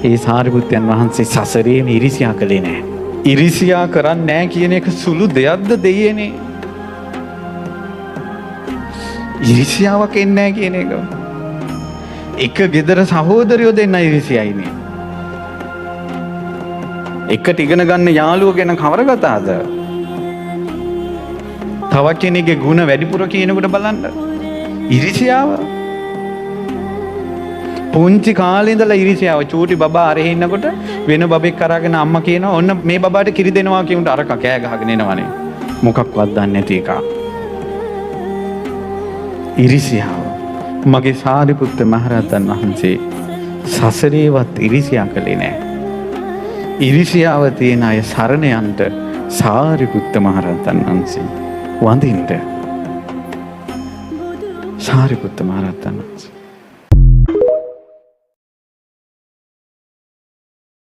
ඒ සාරිපුත්තයන් වහන්සේ සසරේම ඉරිසියා කළේ නැහැ. ඉරිසියා කරන්නේ නැහැ කියන එක සුළු දෙයක්ද දෙයනේ. ඉරිසියාවක් එන්නේ නැහැ කියන එක. එක ගෙදර සහෝදරයෝ දෙන්න ඉරිසියයිනේ. එකට ඉගෙන ගන්න යාළුවෝ ගැන කවර කතාවද? තවත් කෙනෙක්ගේ ಗುಣ වැඩිපුර කියනකොට බලන්න. ඉරිසියාව. පුංචි කාලේ ඉඳලා ඉරිසියාව. චූටි බබා අරේ ඉන්නකොට වෙන බබෙක් කරාගෙන අම්මා කියනවා ඔන්න මේ බබාට කිරි දෙනවා කියුන්ට අර කෑ ගහගෙන එනවනේ. මොකක්වත් දන්නේ නැති එක. ඉරිසියාව. මගේ සාරිපුත්ත මහරහතන් වහන්සේ සසරේවත් ඉරිසියා කළේ නැහැ. ඉරිසියාව තියෙන අය සරණ යන්න සාරිපුත්ත මහරහතන් වහන්සේ වඳින්න. සාරිපුත්ත මහරහතන් වහන්සේ